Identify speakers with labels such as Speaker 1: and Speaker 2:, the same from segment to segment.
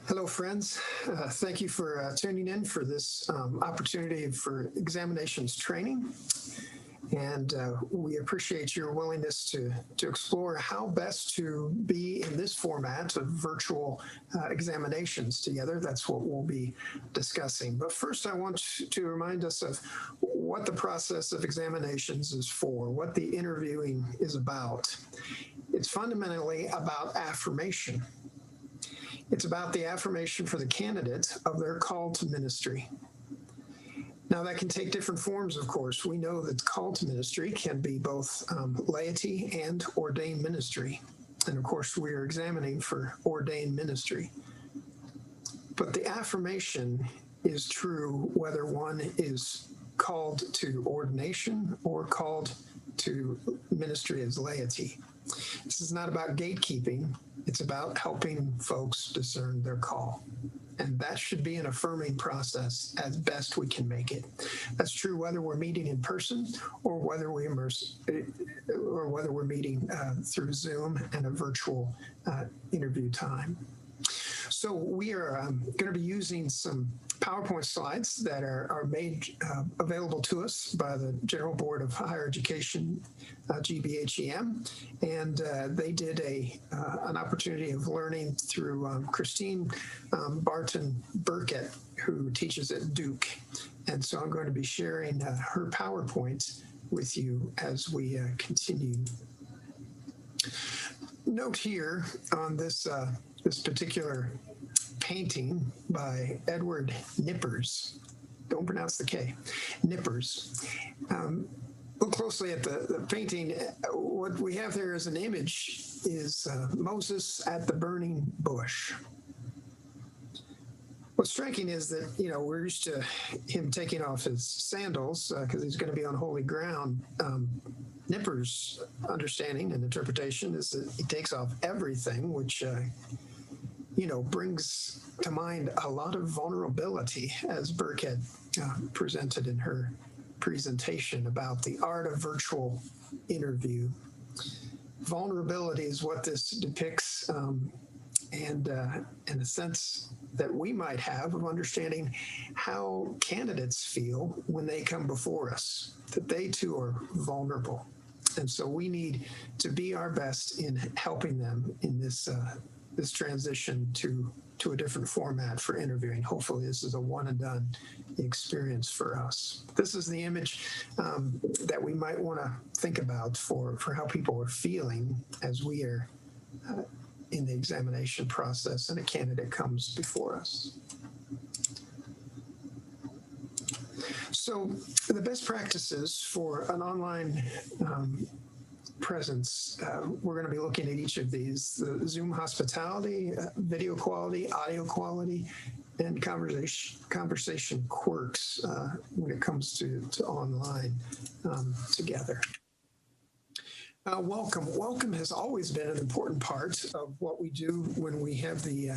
Speaker 1: Hello, friends. Thank you for tuning in for this opportunity for examinations training. And we appreciate your willingness to explore how best to be in this format of virtual examinations together. That's what we'll be discussing. But first, I want to remind us of what the process of examinations is for, what the interviewing is about. It's fundamentally about affirmation. It's about the affirmation for the candidate of their call to ministry. Now, that can take different forms, of course. We know that call to ministry can be both laity and ordained ministry. And of course, we are examining for ordained ministry. But the affirmation is true whether one is called to ordination or called to ministry as laity. This is not about gatekeeping. It's about helping folks discern their call. And that should be an affirming process as best we can make it. That's true whether we're meeting in person or whether we're meeting through Zoom and a virtual interview time. So we are going to be using some PowerPoint slides that are made available to us by the General Board of Higher Education, GBHEM, and they did an opportunity of learning through Christine Barton Burkett, who teaches at Duke. And so I'm going to be sharing her PowerPoint with you as we continue. Note here on this particular painting by Edward Nippers. Don't pronounce the K. Nippers. Look closely at the painting. What we have there as an image is Moses at the burning bush. What's striking is that, we're used to him taking off his sandals because he's going to be on holy ground. Nippers' understanding and interpretation is that he takes off everything, which brings to mind a lot of vulnerability, as Burkett presented in her presentation about the art of virtual interview. Vulnerability is what this depicts, and in a sense that we might have of understanding how candidates feel when they come before us, that they too are vulnerable. And so we need to be our best in helping them in this transition to a different format for interviewing. Hopefully this is a one and done experience for us. This is the image that we might want to think about for how people are feeling as we are in the examination process and a candidate comes before us. So the best practices for an online presence, we're going to be looking at each of these: the Zoom hospitality, video quality, audio quality, and conversation quirks when it comes to online together. Welcome. Welcome has always been an important part of what we do when we have the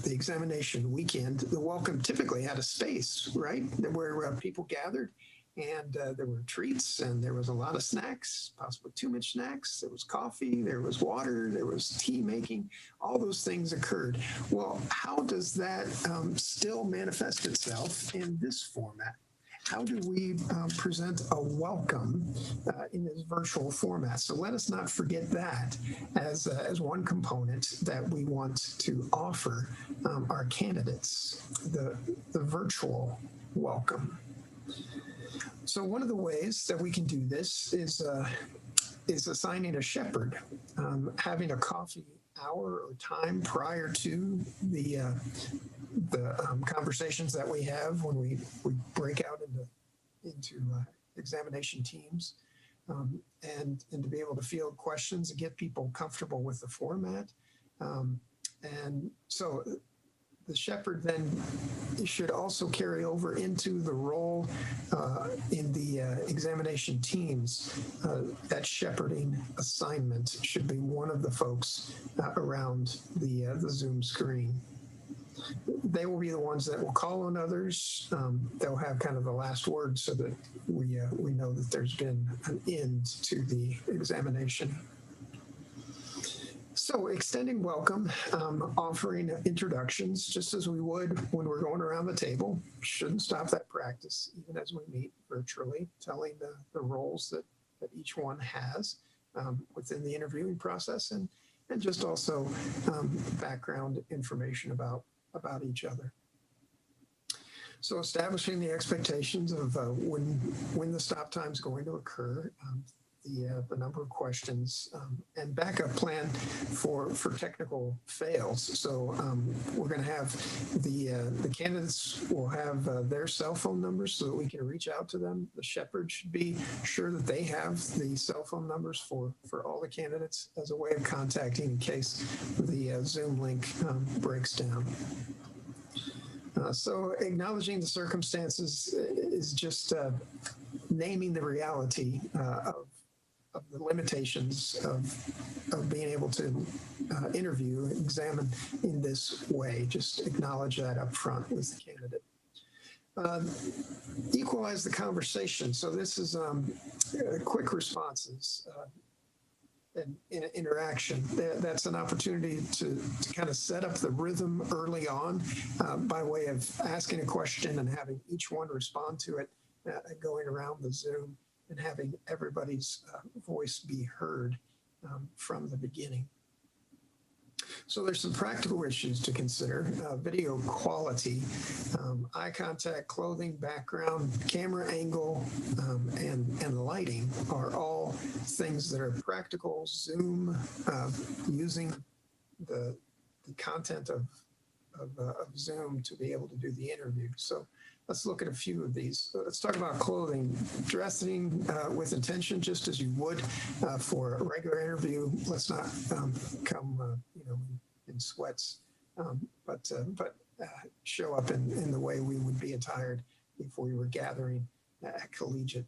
Speaker 1: examination weekend. The welcome typically had a space, right, where people gathered. And there were treats, and there was a lot of snacks, possibly too much snacks. There was coffee, there was water, there was tea making. All those things occurred. Well, how does that still manifest itself in this format? How do we present a welcome in this virtual format? So let us not forget that as one component that we want to offer our candidates, the virtual welcome. So one of the ways that we can do this is assigning a shepherd, having a coffee hour or time prior to the conversations that we have when we break out into examination teams, and to be able to field questions and get people comfortable with the format. And so the shepherd then should also carry over into the role in the examination teams. That shepherding assignment should be one of the folks around the Zoom screen. They will be the ones that will call on others. They'll have kind of the last word so that we know that there's been an end to the examination. So So extending welcome, offering introductions, just as we would when we're going around the table. Shouldn't stop that practice, even as we meet virtually, telling the roles that each one has within the interviewing process, and just also background information about each other. So establishing the expectations of when the stop time is going to occur, the number of questions, and backup plan for technical fails. So we're going to have the candidates will have their cell phone numbers so that we can reach out to them. The shepherd should be sure that they have the cell phone numbers for all the candidates as a way of contacting in case the Zoom link breaks down. So acknowledging the circumstances is just naming the reality of the limitations of being able to interview, examine in this way. Just acknowledge that up front with the candidate. Equalize the conversation. So this is quick responses and interaction. That's an opportunity to kind of set up the rhythm early on by way of asking a question and having each one respond to it, going around the Zoom and having everybody's voice be heard from the beginning. So there's some practical issues to consider. Video quality, eye contact, clothing, background, camera angle, and lighting are all things that are practical. Zoom, using the content of Zoom to be able to do the interview. So let's look at a few of these. Let's talk about clothing. Dressing with intention, just as you would for a regular interview. Let's not come, in sweats, but show up in the way we would be attired if we were gathering at collegiate.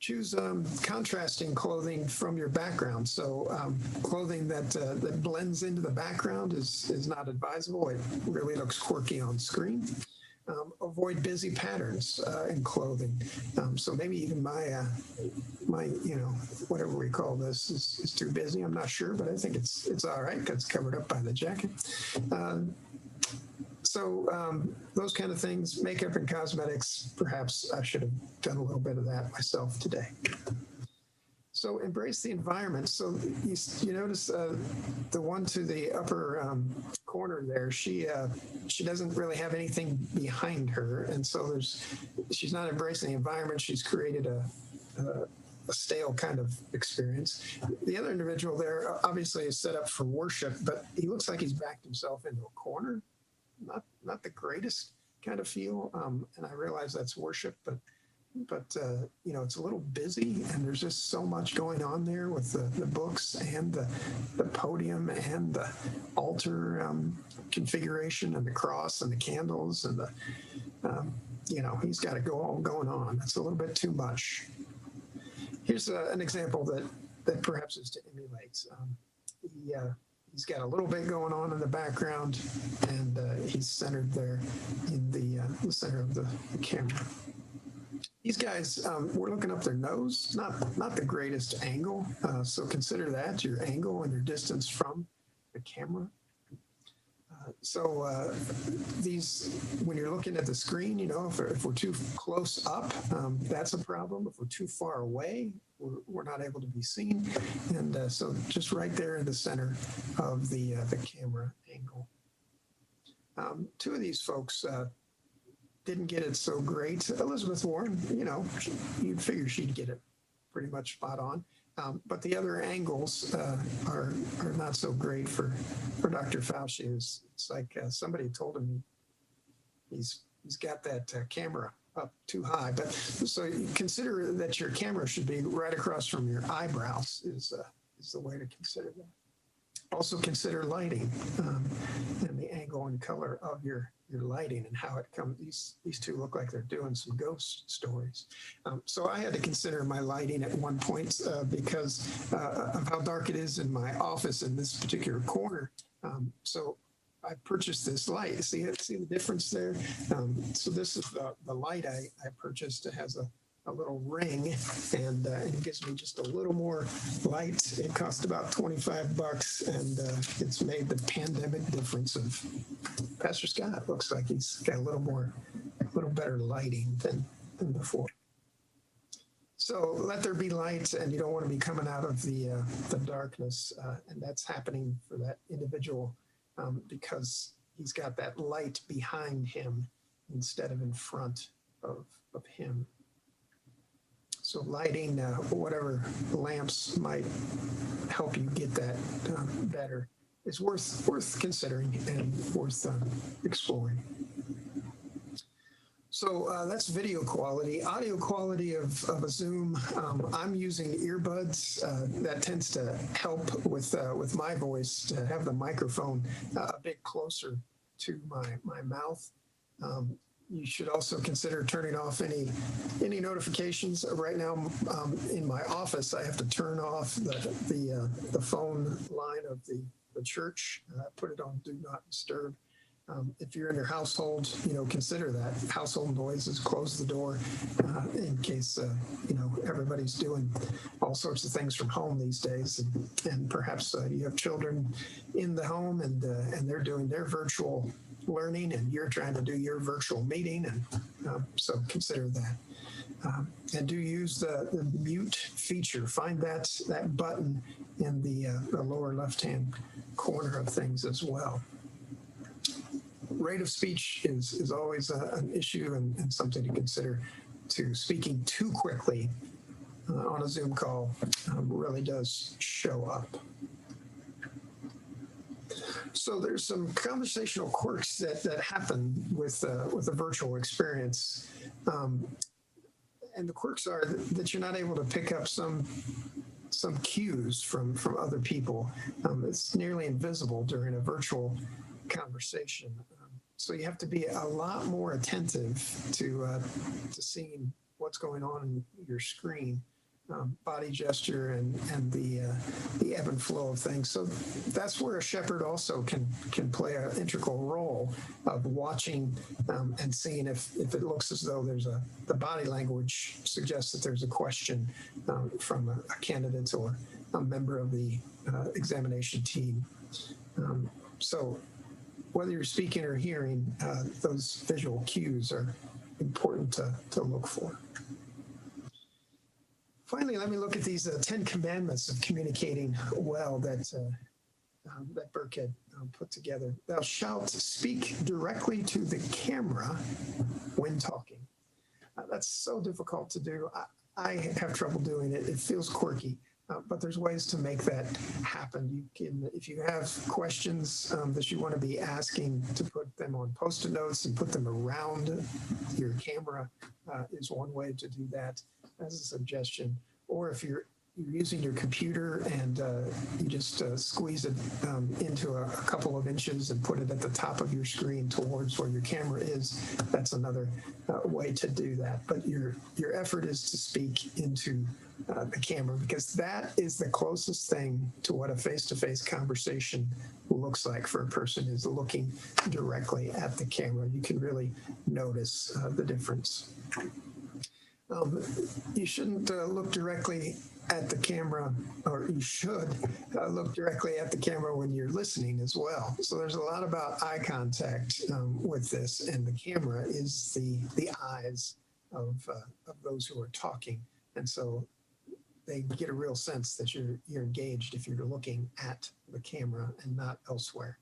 Speaker 1: Choose contrasting clothing from your background. So clothing that blends into the background is not advisable. It really looks quirky on screen. Avoid busy patterns in clothing. So maybe even my whatever we call this is too busy. I'm not sure, but I think it's all right because it's covered up by the jacket. So those kind of things, makeup and cosmetics, perhaps I should have done a little bit of that myself today. So embrace the environment. So you notice the one to the upper corner there, she doesn't really have anything behind her. And so she's not embracing the environment. She's created a stale kind of experience. The other individual there obviously is set up for worship, but he looks like he's backed himself into a corner. Not the greatest kind of feel. And I realize that's worship, but it's a little busy, and there's just so much going on there with the books and the podium and the altar configuration and the cross and the candles and he's got it all going on. That's a little bit too much. Here's an example that perhaps is to emulate. He's got a little bit going on in the background, and he's centered there in the center of the camera. These guys, we're looking up their nose, not the greatest angle, so consider that, your angle and your distance from the camera. So when you're looking at the screen, if we're too close up, that's a problem. If we're too far away, we're not able to be seen. And so just right there in the center of the camera angle. Two of these folks didn't get it so great. Elizabeth Warren, you'd figure she'd get it pretty much spot on. But the other angles are not so great for Dr. Fauci. It's like somebody told him he's got that camera up too high. But so you consider that your camera should be right across from your eyebrows is the way to consider that. Also consider lighting and the angle and color of your lighting and how it comes. These two look like they're doing some ghost stories. So I had to consider my lighting at one point because of how dark it is in my office in this particular corner. So I purchased this light. See the difference there? So this is the light I purchased. It has a a little ring, and it gives me just a little more light. It cost about $25, and it's made the pandemic difference of Pastor Scott. Looks like he's got a little better lighting than before. So let there be light, and you don't want to be coming out of the darkness, and that's happening for that individual because he's got that light behind him instead of in front of him. So lighting, whatever lamps might help you get that better is worth considering and worth exploring. So that's video quality. Audio quality of a Zoom. I'm using earbuds. That tends to help with my voice to have the microphone a bit closer to my mouth. You should also consider turning off any notifications. Right now, in my office, I have to turn off the phone line of the church. Put it on Do Not Disturb. If you're in your household, consider that. Household noises, close the door in case, everybody's doing all sorts of things from home these days. And perhaps you have children in the home and they're doing their virtual learning and you're trying to do your virtual meeting. And so consider that. And do use the mute feature. Find that button in the lower left-hand corner of things as well. Rate of speech is always an issue and something to consider. Speaking too quickly on a Zoom call really does show up. So there's some conversational quirks that happen with a virtual experience. And the quirks are that you're not able to pick up some cues from other people. It's nearly invisible during a virtual conversation. So you have to be a lot more attentive to seeing what's going on in your screen, body gesture and the ebb and flow of things. So that's where a shepherd also can play an integral role of watching and seeing if it looks as though the body language suggests that there's a question from a candidate or a member of the examination team. So whether you're speaking or hearing, those visual cues are important to look for. Finally, let me look at these 10 commandments of communicating well that Burke had put together. Thou shalt speak directly to the camera when talking. That's so difficult to do. I have trouble doing it. It feels quirky. But there's ways to make that happen. You can, if you have questions that you want to be asking, to put them on Post-it notes and put them around your camera is one way to do that as a suggestion. Or if you're using your computer and you just squeeze it into a couple of inches and put it at the top of your screen towards where your camera is, that's another way to do that. But your effort is to speak into the camera, because that is the closest thing to what a face-to-face conversation looks like for a person who's looking directly at the camera. You can really notice the difference. You shouldn't look directly at the camera, or you should look directly at the camera when you're listening as well. So there's a lot about eye contact with this, and the camera is the eyes of those who are talking. And so they get a real sense that you're engaged if you're looking at the camera and not elsewhere.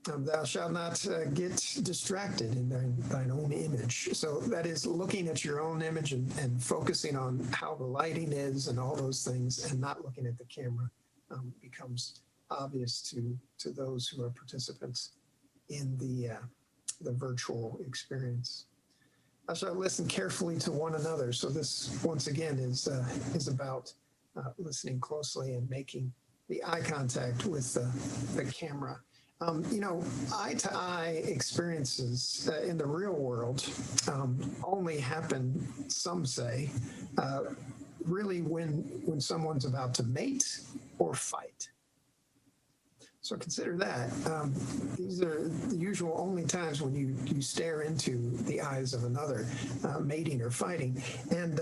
Speaker 1: Thou shalt not get distracted in thine own image. So that is looking at your own image and focusing on how the lighting is and all those things, and not looking at the camera becomes obvious to those who are participants in the virtual experience. Thou shalt listen carefully to one another. So this, once again, is about listening closely and making the eye contact with the camera. Eye-to-eye experiences in the real world only happen, some say, really when someone's about to mate or fight. So consider that. These are the usual only times when you stare into the eyes of another, mating or fighting. And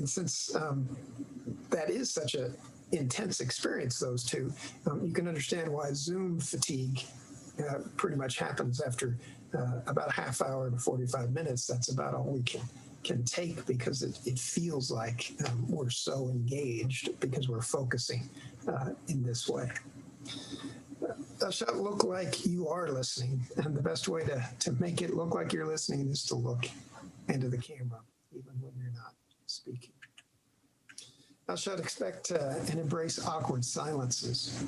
Speaker 1: since that is such an intense experience, those two, you can understand why Zoom fatigue pretty much happens after about a half hour to 45 minutes. That's about all we can take, because it feels like we're so engaged because we're focusing in this way. Thou shalt look like you are listening, and the best way to make it look like you're listening is to look into the camera, even when you're not speaking. Thou shalt expect and embrace awkward silences.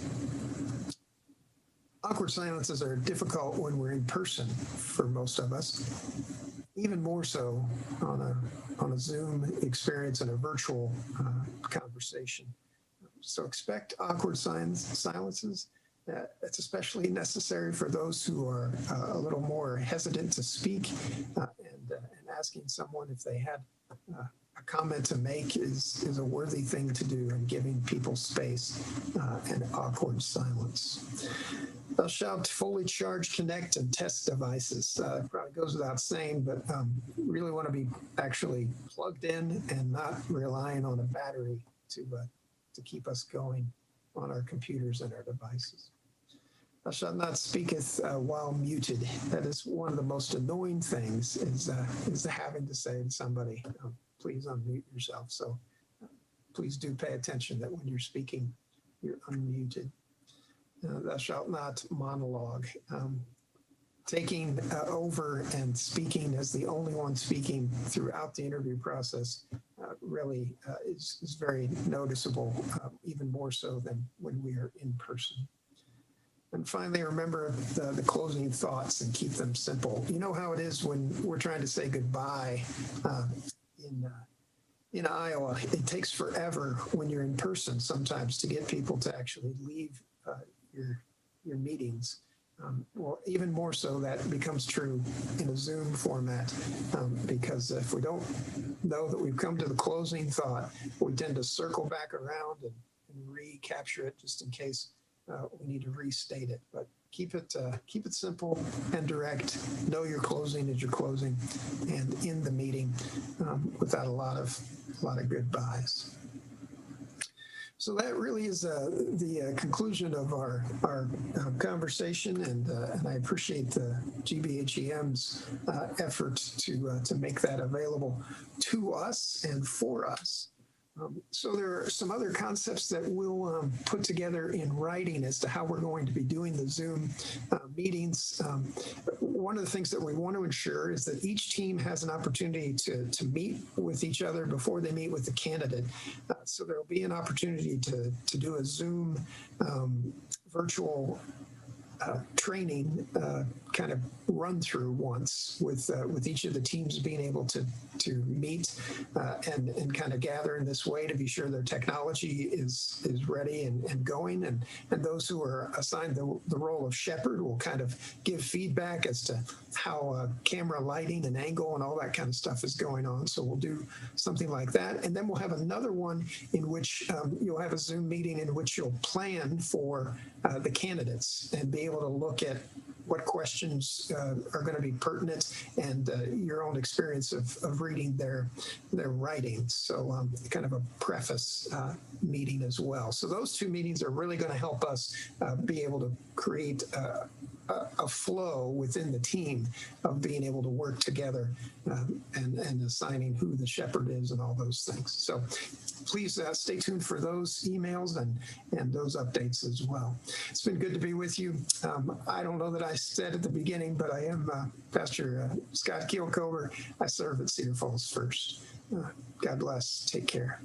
Speaker 1: Awkward silences are difficult when we're in person for most of us, even more so on a Zoom experience and a virtual conversation. So expect awkward silences. It's especially necessary for those who are a little more hesitant to speak, and asking someone if they had a comment to make is a worthy thing to do, and giving people space and awkward silence. Thou shalt fully charge, connect, and test devices. Probably goes without saying, but really want to be actually plugged in and not relying on a battery to keep us going on our computers and our devices. Thou shalt not speaketh while muted. That is one of the most annoying things, is having to say to somebody, please unmute yourself. So please do pay attention that when you're speaking, you're unmuted. Thou shalt not monologue. Taking over and speaking as the only one speaking throughout the interview process really is very noticeable, even more so than when we are in person. And finally, remember the closing thoughts and keep them simple. You know how it is when we're trying to say goodbye in Iowa. It takes forever when you're in person sometimes to get people to actually leave your meetings. Well, even more so that becomes true in a Zoom format, because if we don't know that we've come to the closing thought, we tend to circle back around and recapture it just in case we need to restate it. But keep it simple and direct. Know your closing as you're closing, and end the meeting without a lot of goodbyes. So that really is the conclusion of our conversation, and I appreciate the GBHEM's effort to make that available to us and for us. So there are some other concepts that we'll put together in writing as to how we're going to be doing the Zoom meetings. One of the things that we want to ensure is that each team has an opportunity to meet with each other before they meet with the candidate. So there will be an opportunity to do a Zoom virtual training kind of run through once with each of the teams being able to meet and kind of gather in this way to be sure their technology is ready and going, and those who are assigned the role of shepherd will kind of give feedback as to how camera lighting and angle and all that kind of stuff is going on. So we'll do something like that, and then we'll have another one in which you'll have a Zoom meeting in which you'll plan for the candidates and be able to look at what questions are going to be pertinent, and your own experience of reading their writings. So kind of a preface meeting as well. So those two meetings are really going to help us be able to create a flow within the team of being able to work together and assigning who the shepherd is and all those things. So please stay tuned for those emails and those updates as well. It's been good to be with you. I don't know that I said at the beginning, but I am Pastor Scott Keelcover. I serve at Cedar Falls First. God bless. Take care.